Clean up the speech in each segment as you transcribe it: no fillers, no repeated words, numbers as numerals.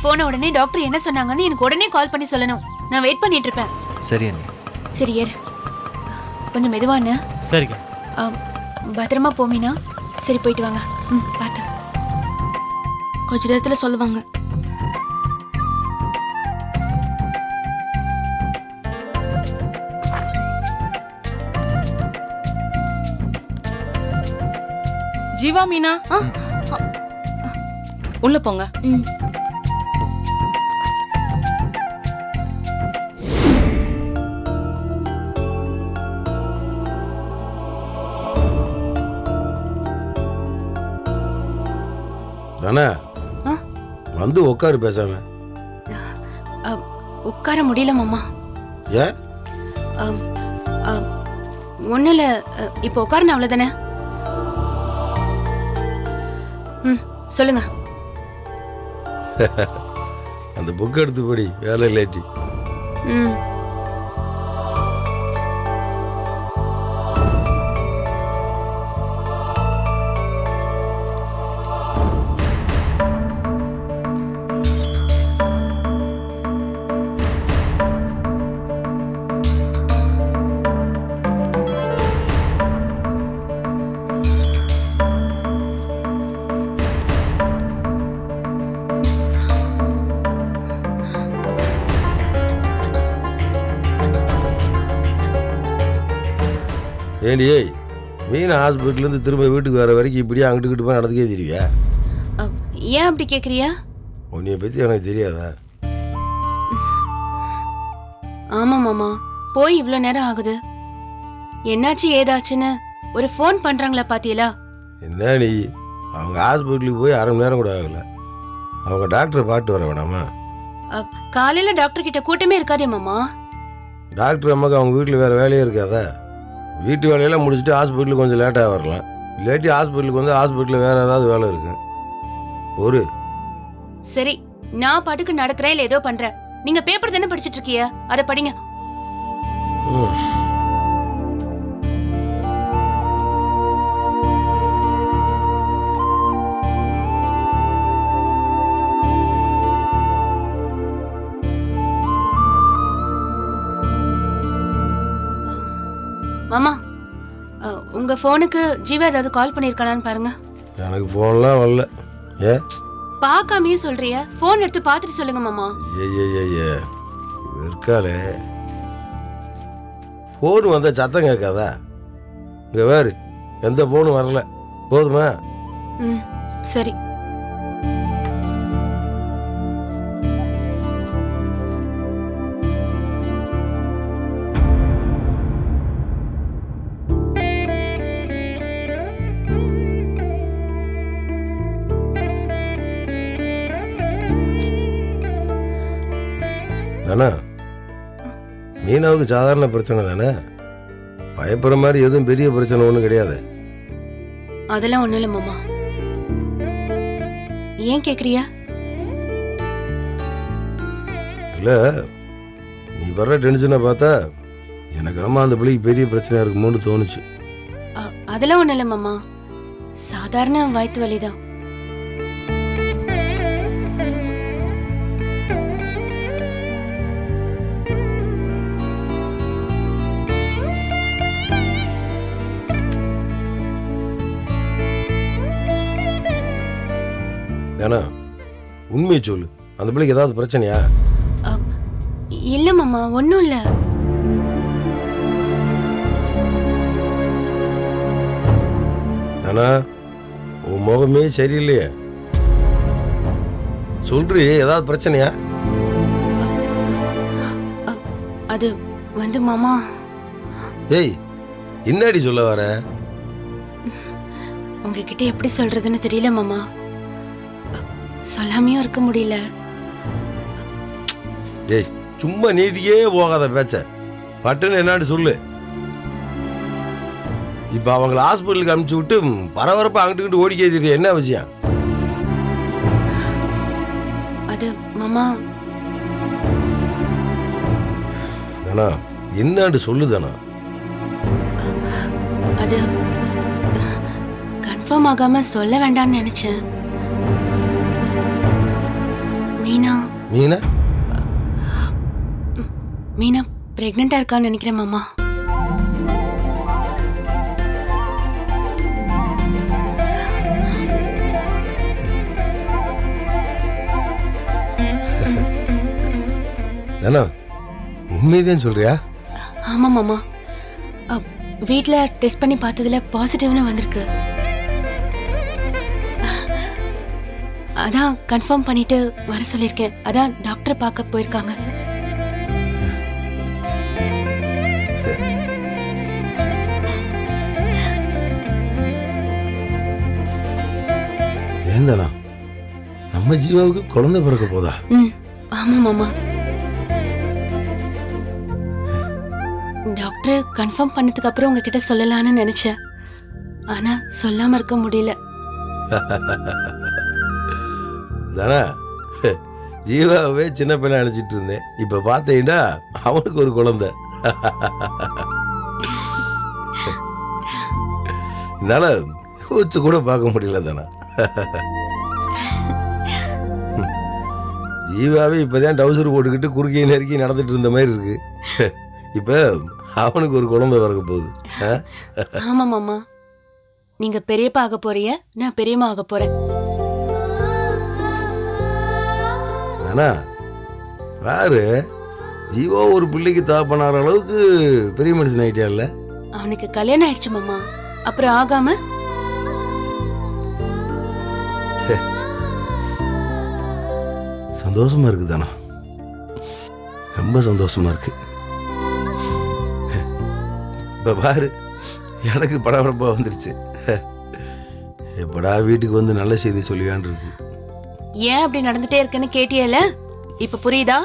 போன உடனே டாக்டர் என்ன சொன்னாங்கன்னு எனக்கு உடனே கால் பண்ணி சொல்லணும். நான் வெயிட் பண்ணிட்டு இருப்பேன். சரி அண்ணி. சரி ஏறு. கொஞ்சம் மெதுவான. சரிங்க. பத்திரமா போமீனா. சரி போயிட்டு வாங்க. பார்த்து. கொஞ்ச நேரத்துல சொல்லுவாங்க. ஜீவா மீனா உள்ள போங்க. தானே வந்து உட்காரு பேசாம. உட்கார முடியல மாமா. ஏன்? ஒன்னும் இல்ல. இப்போ உட்காரணும் அவ்வளவுதானே. சொல்லுங்க. அந்த புக் எடுத்து படி. வேலை லேட்டி. ஏண்டி மீன் ஹாஸ்பிட்டலேருந்து திரும்ப வீட்டுக்கு வர வரைக்கும் இப்படியே அங்கிட்டு போய் நடந்துக்கே தெரியா? ஏன் அப்படி கேட்குறியா? உன்னைய பற்றி எனக்கு தெரியாதா? ஆமாம் மாமா, போய் இவ்வளோ நேரம் ஆகுது. என்னாச்சு ஏதாச்சுன்னு ஒரு ஃபோன் பண்ணுறாங்களா பாத்தியலா? என்ன நீ அவங்க ஹாஸ்பிட்டலுக்கு போய் அரை மணி நேரம் கூட ஆகலை. அவங்க டாக்டரை பார்த்து வர வேணாமா? காலையில் டாக்டர் கிட்ட கூட்டமே இருக்காதே மாமா. டாக்டர் அம்மாவுக்கு அவங்க வீட்டில் வேறு வேலையே இருக்காதா? வீட்டு வேலையெல்லாம் முடிச்சுட்டு ஹாஸ்பிட்டலுக்கு கொஞ்சம் லேட்டாக வரலாம். இல்லாட்டி ஹாஸ்பிட்டலுக்கு வந்து ஹாஸ்பிட்டலில் வேறு ஏதாவது வேலை இருக்கு. ஒரு சரி, நான் பாட்டுக்கு நடக்கிறேன் இல்லை ஏதோ பண்றேன். நீங்க பேப்பர் தானே படிச்சிட்டு இருக்கிய, அதை படிங்க. மாமா, உங்க போனுக்கு ஜீவா ஏதாவது கால் பண்ணிருக்கானான்னு பாருங்க. எனக்கு போன்லாம் வரல. ஏ பார்க்காமே சொல்றிய? போன் எடுத்து பார்த்துட்டு சொல்லுங்க மாமா. ஏ இருக்காளே, போன் வந்த சத்தம் கேட்காதா? இங்க வேறு எந்த போனும் வரல. போதுமா? சரி. தானே மீனாவுக்கு சாதாரண பிரச்சனை தானே. பயப்படுற மாதிரி எதுவும் பெரிய பிரச்சனை ஒன்றும் கிடையாது. அதெல்லாம் ஒண்ணும் இல்லை மாமா. ஏன் கேக்குறியா? இல்லை, நீ வர்ற டென்ஷனை பார்த்தா எனக்கு நம்ம அந்த பிள்ளைக்கு பெரிய பிரச்சனையா இருக்குமோன்னு தோணுச்சு. அதெல்லாம் ஒண்ணும் இல்லை மாமா, சாதாரண வயிற்று வலிதான். ஏன்னா உண்மையை சொல்லு, அந்த பிள்ளைக்கு ஏதாவது பிரச்சனையா? இல்ல மாமா, ஒன்னும் இல்ல. ஆனா உன் முகமே சரியில்லையே. சொல்றி, ஏதாவது பிரச்சனையா? அது வந்து மாமா. ஏய், என்னடி சொல்ல வர? உங்ககிட்ட எப்படி சொல்றதுன்னு தெரியல மாமா. சொல்லாமையும் இருக்க முடியல. டேய், சும்மா நீட்டியே போகாத பேச்ச. பட்டுன்னு என்னான்னு சொல்லு. இப்ப அவங்களை ஹாஸ்பிட்டலுக்கு அனுப்பிச்சு விட்டு பரபரப்பா அங்கிட்டு ஓடிக்கே தெரியும். என்ன விஷயம்? அது மாமா. தானா என்னான்னு சொல்லுதானா? அது கன்ஃபார்ம் ஆகாம சொல்ல வேண்டாம்னு நினைச்சேன். மீனா மீனா மீனா பிரெக்னெண்டா இருக்கான்னு நினைக்கிறேன் மாமா. தானே உண்மையதான் சொல்றியா? ஆமா மாமா. வீட்ல டெஸ்ட் பண்ணி பார்த்ததுல பாசிட்டிவ்னு வந்திருக்கு. அதான் கன்ஃபார்ம் பண்ணிட்டு வர சொல்லிருக்கேன். அதான் டாக்டர் பார்க்க போயிருக்காங்க. ஏந்தானா நம்ம ஜீவாவுக்கு குழந்தை பிறக்க போதா? ஆமா மாமா. டாக்டர் கன்ஃபார்ம் பண்ணதுக்கு அப்புறம் உங்ககிட்ட சொல்லலாம்னு நினைச்சேன். ஆனா சொல்லாம இருக்க முடியல. தானே ஜீவாவே சின்ன பையனை நினைச்சிட்டு இருந்தேன். இப்ப பாத்தீங்கன்னா அவனுக்கு ஒரு குழந்தை. என்னால யோசிச்சு கூட பார்க்க முடியல தானே. ஜீவாவே இப்பதான் டவுசர் போட்டுக்கிட்டு குறுக்கி நெருக்கி நடந்துட்டு இருந்த மாதிரி இருக்கு. இப்ப அவனுக்கு ஒரு குழந்தை பிறக்க போகுது. ஆமா மாமா. நீங்க பெரியப்பா ஆக போறீங்க, நான் பெரியம்மா ஆக போறேன். ஆனா பாரு, ஜீவா ஒரு பிள்ளைக்கு தாப்பனார அளவுக்கு பெரிய மனுஷன் ஆயிட்டியா இல்ல? அவனுக்கு கல்யாணம் ஆயிடுச்சு மாமா. அப்புறம் ஆகாம சந்தோஷமா இருக்கு தானா, ரொம்ப சந்தோஷமா இருக்கு. இப்ப பாரு, எனக்கு படபடப்பா வந்துருச்சு. எப்படா வீட்டுக்கு வந்து நல்ல செய்தி சொல்லுவான் இருக்கு. ஏன் அப்படி நடந்துட்டே இருக்குன்னு கேட்டியல, இப்ப புரியுதா?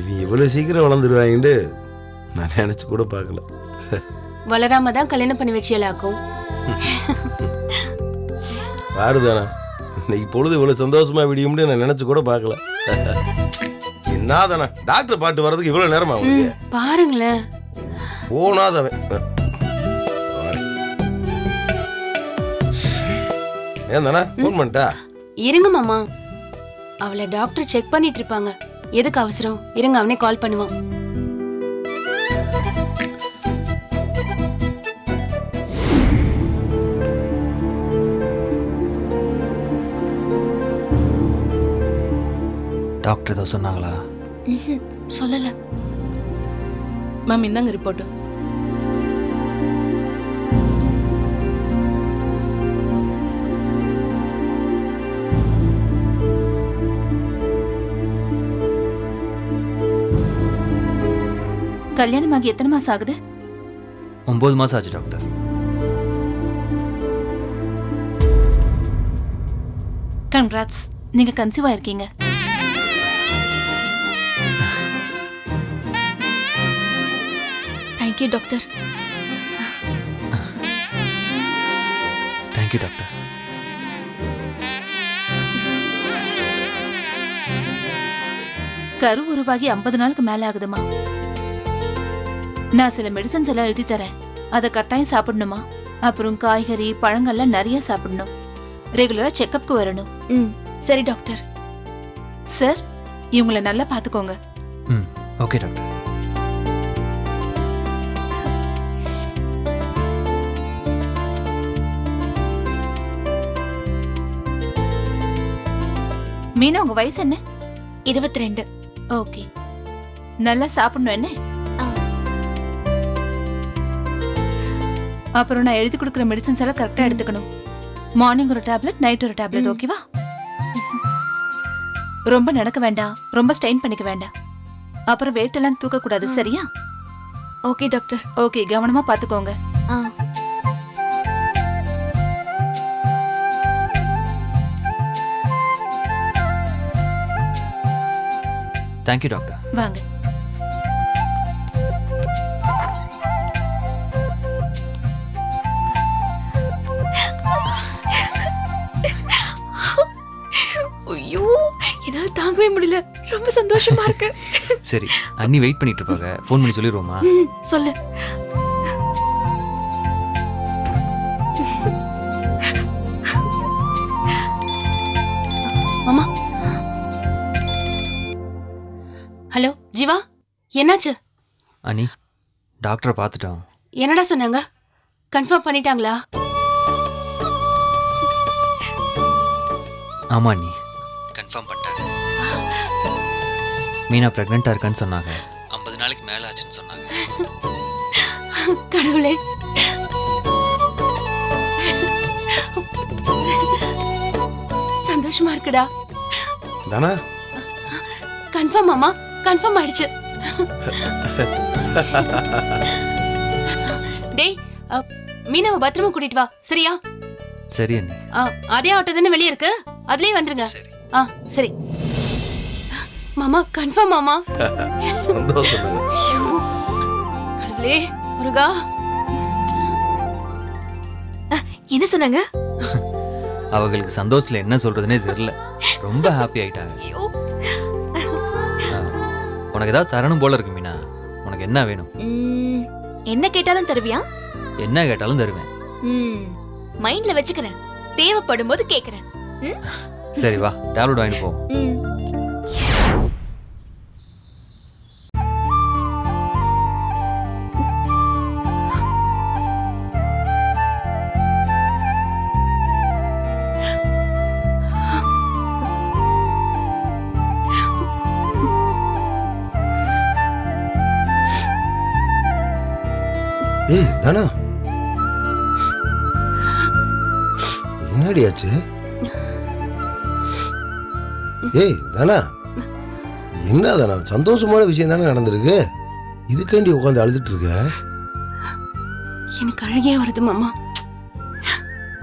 நீ இவ்வளவு சீக்கிரம் வளர்ந்துருவாங்கன்னு நான் நினைச்சு கூட பார்க்கல. வளராம தான் கல்யாணம் பண்ணி வச்சியலாக்கும். பாருதானா, இன்னைக்கு பொழுது இவ்வளவு சந்தோஷமா விடியும்னு நான் நினைச்சு கூட பார்க்கல. என்னதானா டாக்டர் பாட்டு வர்றதுக்கு இவ்வளவு நேரமா உங்களுக்கு? பாருங்களேன், போனாதவன் ஏன் தானே ஃபோன் பண்ணிட்டா? இருங்க மாமா, அவளை டாக்டர் செக் பண்ணிட்டு இருப்பாங்க. எதுக்கு அவசரம்? இருங்க, அவனே கால் பண்ணுவான். டாக்டர் ஏதோ சொன்னாங்களா? சொல்லல. மேம் இந்தாங்க ரிப்போர்ட். கல்யாணமாகி எத்தனை மாசம் ஆகுது? 9 மாசம் ஆச்சு டாக்டர். கங்க்ராட்ஸ், நீங்க கன்சீவ் ஆயிருக்கீங்க. Thank you doctor. Thank you doctor. கரு உருவாகி 50 நாளுக்கு மேல ஆகுதுமா. நான் சில மெடிசன்ஸ் எல்லாம் எழுதி தரேன், அதை கட்டாயம் சாப்பிடணுமா. அப்புறம் காய்கறி பழங்கள்லாம் நிறைய சாப்பிடணும். ரெகுலரா செக்கப்க்கு வரணும். சரி டாக்டர். சார், இவங்களை நல்லா பாத்துக்கோங்க. Okay doctor. மீனா, உங்க வயசு என்ன? 22. ஓகே, நல்லா சாப்பிடணும் என்ன? அப்புறம் நான் எழுதி கொடுக்குற மெடிசன்ஸ் எல்லாம் கரெக்டா எடுத்துக்கணும். மார்னிங் ஒரு டேப்லெட், நைட் ஒரு டேப்லெட். ஓகேவா? ரொம்ப நடக்க வேண்டாம், ரொம்ப ஸ்ட்ரெயின் பண்ணிக்க வேண்டாம். அப்புறம் வெயிட் எல்லாம் தூக்க கூடாது. சரியா? Okay doctor. ஓகே, கவனமா பாத்துக்கோங்க. Thank you doctor. வாங்க. ஐயோ, என்னால தாங்கவே முடியல. ரொம்ப சந்தோஷமா இருக்கு. சரி, அண்ணி வெயிட் பண்ணிட்டு இருப்பாங்க. ஃபோன் பண்ணி சொல்லிடுவோமா? சொல்லு. மாமா, ஹலோ ஜீவா, என்னாச்சு? அண்ணி டாக்டரை பார்த்துட்டோம். என்னடா சொன்னாங்க? கன்ஃபார்ம் பண்ணிட்டாங்களா? ஆமா அண்ணி, கன்ஃபார்ம் பண்ணிட்டாங்க. மீனா ப்ரெக்னெண்ட்டாக இருக்கான்னு சொன்னாங்க. 50 நாளைக்கு மேலே ஆச்சுன்னு சொன்னாங்க. கடவுளே, சந்தோஷமா இருக்குடா. தானா? கன்ஃபார்ம் மாமா, கன்ஃபார்ம் ஆயிடுச்சு. டேய், மீனாவை பத்திரமா கூட்டிட்டு வா, சரியா? சரி அண்ணி. அதே ஆட்டோ தானே வெளியே இருக்கு, அதுலயே வந்துருங்க. சரி. சரி மாமா, கன்ஃபார்ம் மாமா. சந்தோஷம். ஐயோ, கடவுளே முருகா. என்ன சொன்னாங்க? அவங்களுக்கு சந்தோஷத்துல என்ன சொல்றதுன்னே தெரியல. ரொம்ப ஹாப்பி ஆயிட்டாங்க. ஐயோ, உனக்கு ஏதாவது தரணும் போல இருக்கு மீனா. உனக்கு என்ன வேணும்? என்ன கேட்டாலும் தருவியா? என்ன கேட்டாலும் தருவேன். மைண்ட்ல வச்சுக்கிறேன், தேவைப்படும் போது கேக்குறேன். சரி வா, டேப்லெட் வாங்கிட்டு போ. ஏய் தானா, என்னடி ஆச்சு? ஏய் தானா, என்ன தானா? சந்தோஷமான விஷயம் தானே நடந்திருக்கு. இதுக்காண்டி உட்காந்து அழுதுட்டு இருக்க? எனக்கு அழுகே வருது மாமா.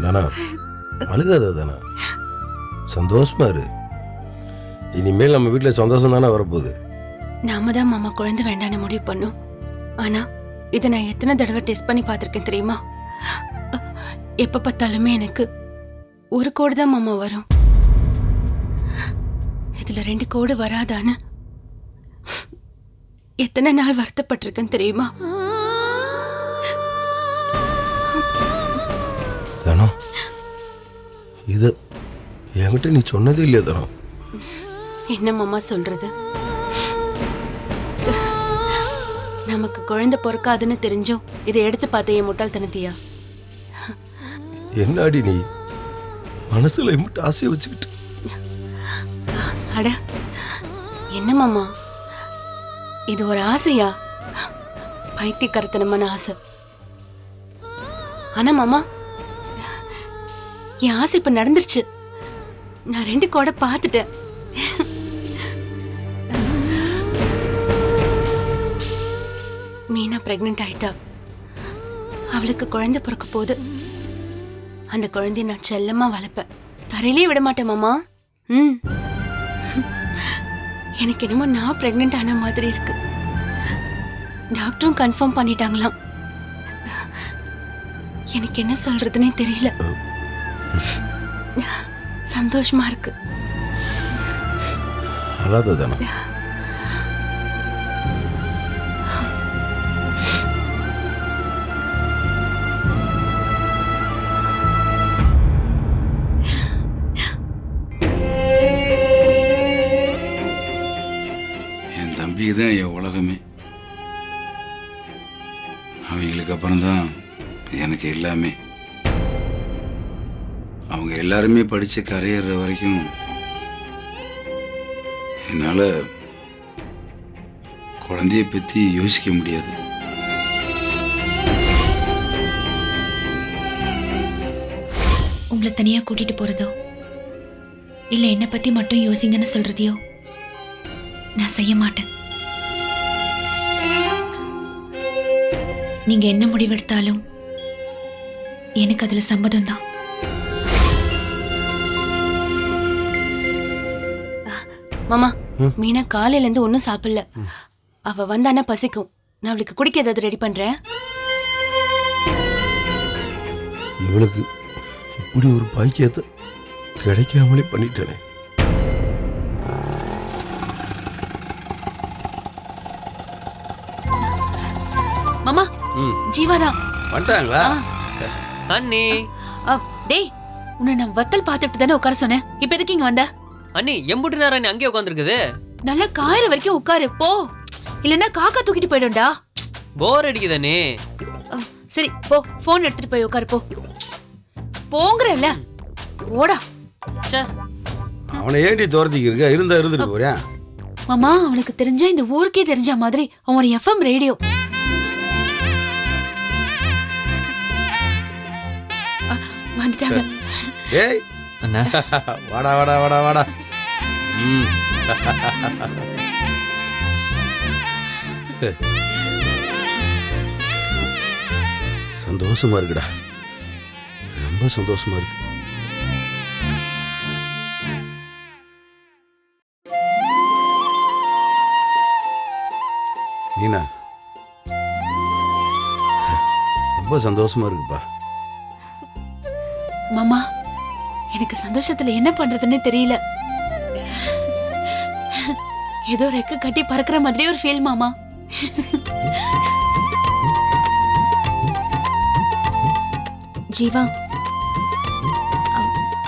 தானா, அழுகாத தானா, சந்தோஷமா இரு. இனிமேல் நம்ம வீட்டில் சந்தோஷம் தானே வரப்போகுது. நாம தான் மாமா குழந்தை வேண்டான்னு முடிவு பண்ணோம். ஆனா இதை நான் எத்தனை தடவை டெஸ்ட் பண்ணி பார்த்திருக்கேன் தெரியுமா? எப்ப பார்த்தாலுமே எனக்கு ஒரு கோடு தான் மாமா வரும். இதுல 2 கோடு வராதான்னு எத்தனை நாள் வருத்தப்பட்டிருக்கேன் தெரியுமா? தானோ, இது என்கிட்ட நீ சொன்னதே இல்லையா தானோ? என்ன மாமா சொல்றது? நமக்கு குழந்தை பொறுக்காதுன்னு தெரிஞ்சும் இதை எடுத்து பார்த்த என் முட்டாள்தனத்தியா? என்னடி நீ மனசுல மட்டும் ஆசையை வச்சுக்கிட்டு? அட என்ன மாமா, இது ஒரு ஆசையா? பைத்தியக்காரத்தனமான ஆசை. ஆனா மாமா, என் ஆசை இப்ப நடந்துருச்சு. நான் 2 கோடை பார்த்துட்டேன். மீனா பிரெக்னென்ட் ஆயிட்டா. அவளுக்கு குழந்தை பிறக்க போகுது. அந்த குழந்தைய நான் செல்லமா வளர்ப்பேன், தரையிலே விட மாட்டேன் மாமா. எனக்கு என்னமோ நான் பிரெக்னென்ட் ஆன மாதிரி இருக்கு. டாக்டரும் கன்ஃபார்ம் பண்ணிட்டாங்களாம். எனக்கு என்ன சொல்றதுன்னே தெரியல. சந்தோஷமா இருக்கு. அழாததானா? தம்பிக்கு தான் என் உலகமே. அவங்களுக்கு அப்புறம்தான் எனக்கு எல்லாமே. அவங்க எல்லாருமே படிச்சு கரையேற வரைக்கும் என்னால குழந்தைய பத்தி யோசிக்க முடியாது. உங்களை தனியா கூட்டிட்டு போறதோ இல்ல என்ன பத்தி மட்டும் யோசிங்கன்னு சொல்றதையோ நான் செய்ய மாட்டேன். நீங்க என்ன முடிவெடுத்தாலும் எனக்கு அதுல சம்மதம் தான். மாமா, மீனா காலையில இருந்து ஒன்னும் சாப்பிடல. அவ வந்தானா பசிக்கும். நான் அவளுக்கு குடிக்க ஏதாவது ரெடி பண்றேன். இவளுக்கு இப்படி ஒரு பாக்கியத்தை கிடைக்காமலே பண்ணிட்டேனே. மாமா, ஜீவாதா வந்துட்டாங்களா? அண்ணி டேய், உன்னை நான் வத்தல் பார்த்துட்டு தானே உட்கார சொன்னேன். இப்ப எதுக்கு இங்க வந்த? அண்ணி எம்புட்டு நேரம் அண்ணி அங்கேயே உட்காந்துருக்குது. நல்லா காயிற வரைக்கும் உட்காரு போ, இல்லன்னா காக்கா தூக்கிட்டு போயிடும்டா. போர் அடிக்குதானே. சரி போ, போன் எடுத்துட்டு போய் உட்காரு போ. போங்கறல்ல, ஓடா. அவனை ஏண்டி துரத்திக்கு இருக்க? இருந்துட்டு போறேன். மாமா, அவனுக்கு தெரிஞ்ச இந்த ஊருக்கே தெரிஞ்ச மாதிரி அவன் ஒரு எஃப்எம் ரேடியோ. வந்துட்டாங்க. ஏய் அண்ணா வாடா வாடா வாடா வாடா. சந்தோஷமா இருக்குடா, ரொம்ப சந்தோஷமா இருக்கு. நீனா ரொம்ப சந்தோஷமா இருக்குப்பா. மாமா, எனக்கு சந்தோஷத்துல என்ன பண்றதுன்னு தெரியல. ஏதோ ரெக்க கட்டி பறக்கிற மாதிரி ஒரு ஃபீல் மாமா. ஜீவா,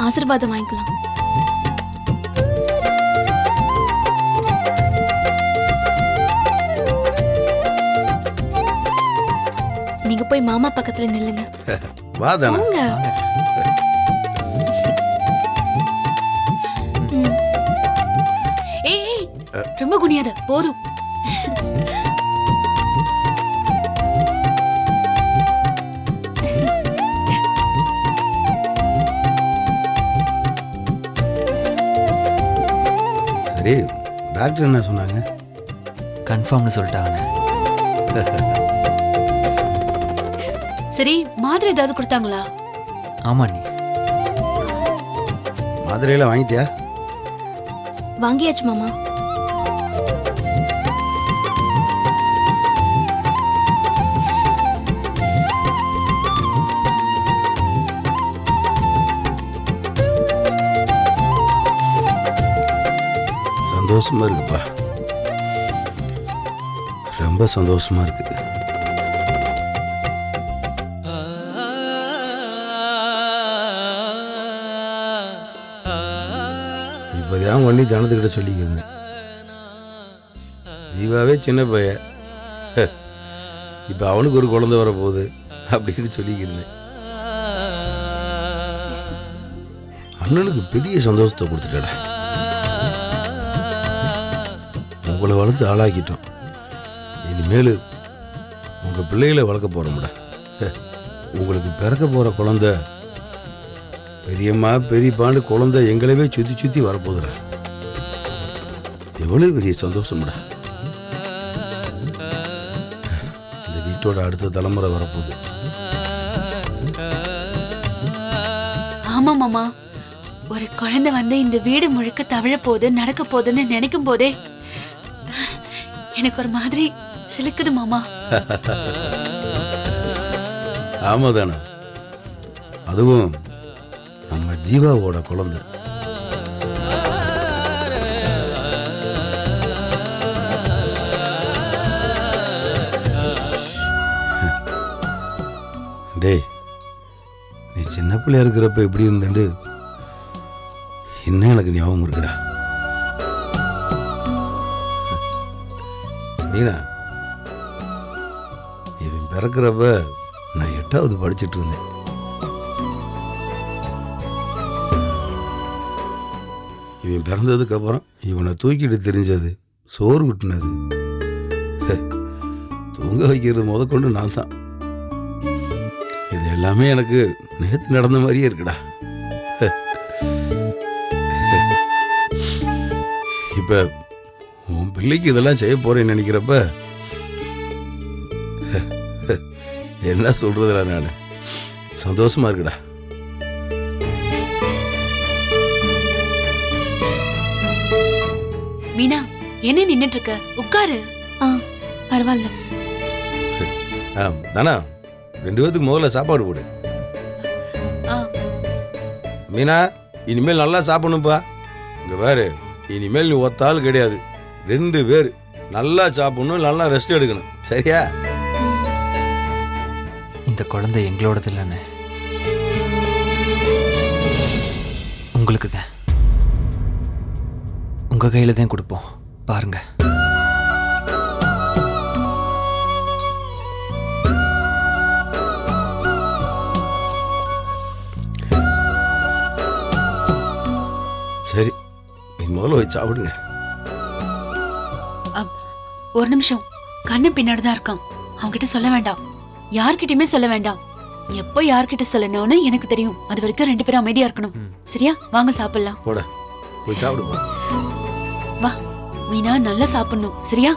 ஆசீர்வாதம் வாங்கிக்கலாம். நீங்க போய் மாமா பக்கத்துல நில்லுங்க. வா தானே. போங்க. ஏய் ஏய், ரொம்ப குனியாத, போதும். சரி, டாக்டர் என்ன சொன்னாங்க? கன்ஃபார்ம்னு சொல்லிட்டாங்க. சரி, மாத்திரை ஏதாவது கொடுத்தாங்களா? ஆமா நீ மாத்திரையெல்லாம் வாங்கிட்டியா? வாங்கியாச்சு மாமா. சந்தோஷமா இருக்குப்பா, ரொம்ப சந்தோஷமா இருக்கு. இப்போதான் வண்டி தனத்துக்கிட்ட சொல்லிக்கிறேன். ஜீவாவே சின்ன பையன், இப்போ அவனுக்கு ஒரு குழந்தை வரப்போகுது அப்படின்னு சொல்லிக்கிறேன். அண்ணனுக்கு பெரிய சந்தோஷத்தை கொடுத்துட்டடா. உங்களை வளர்த்து ஆளாக்கிட்டோம், இனிமேல் உங்கள் பிள்ளைகளை வளர்க்க போகிறோம்டா. உங்களுக்கு பிறக்க போகிற குழந்தை பெரியம்மா பெரியப்பாண்டு குழந்தை எங்களவே சுற்றி சுற்றி வரப்போகுதுடா. எவ்வளோ பெரிய சந்தோஷம்டா. இந்த வீட்டோட அடுத்த தலைமுறை வரப்போகுது. ஆமா மாமா, ஒரு குழந்தை வந்து இந்த வீடு முழுக்க தவழ போகுது, நடக்க போகுதுன்னு நினைக்கும் போதே எனக்கு ஒரு மாதிரி சிலுக்குது மாமா. ஆமா தானே, அதுவும் நம்ம ஜீவாவோட குழந்தை. டேய், நீ சின்ன பிள்ளையா இருக்கிறப்ப எப்படி இருந்தேன்னு இன்னும் எனக்கு ஞாபகம் இருக்குடா. நீனா, இவன் பிறக்கிறப்ப நான் 8வது படிச்சுட்டு இருந்தேன். இவன் பிறந்ததுக்கு அப்புறம் இவனை தூக்கிட்டு தெரிஞ்சது, சோறு விட்டுனது, தூங்க வைக்கிறது முதற்கொண்டு நான் தான். இது எல்லாமே எனக்கு நேற்று நடந்த மாதிரியே இருக்குடா. இப்ப உன் பிள்ளைக்கு இதெல்லாம் செய்ய போறேன்னு நினைக்கிறப்ப என்ன சொல்றதுடா, நான் சந்தோஷமா இருக்குடா. மீனா, என்ன நின்னுட்டு இருக்க? உட்காரு. பரவாயில்ல. தானா, 2 பேத்துக்கு முதல்ல சாப்பாடு போடு. ஆ, மீனா, இனிமேல் நல்லா சாப்பிடணும்ப்பா. இங்க பாரு, இனிமேல் நீ ஒத்தாள் கிடையாது. 2 பேர் நல்லா சாப்பிடணும், நல்லா ரெஸ்ட் எடுக்கணும், சரியா? இந்த குழந்தை எங்களோடது இல்லைண்ணே, உங்களுக்கு தான். உங்க கையில தான் கொடுப்போம். பாருங்க. சரி நீ முதல்ல போய் சாப்பிடுங்க. ஒரு நிமிஷம், கண்ணு பின்னாடி தான் இருக்கான். அவன்கிட்ட சொல்ல வேண்டாம், யார்கிட்டயுமே சொல்ல வேண்டாம். எப்போ யார்கிட்ட சொல்லணும்னு எனக்கு தெரியும். அது வரைக்கும் 2 பேரும் அமைதியா இருக்கணும். சரியா? வாங்க சாப்பிடலாம். போட போய் சாப்பிடுப்பா. வா மீனா, நல்லா சாப்பிடணும். சரியா?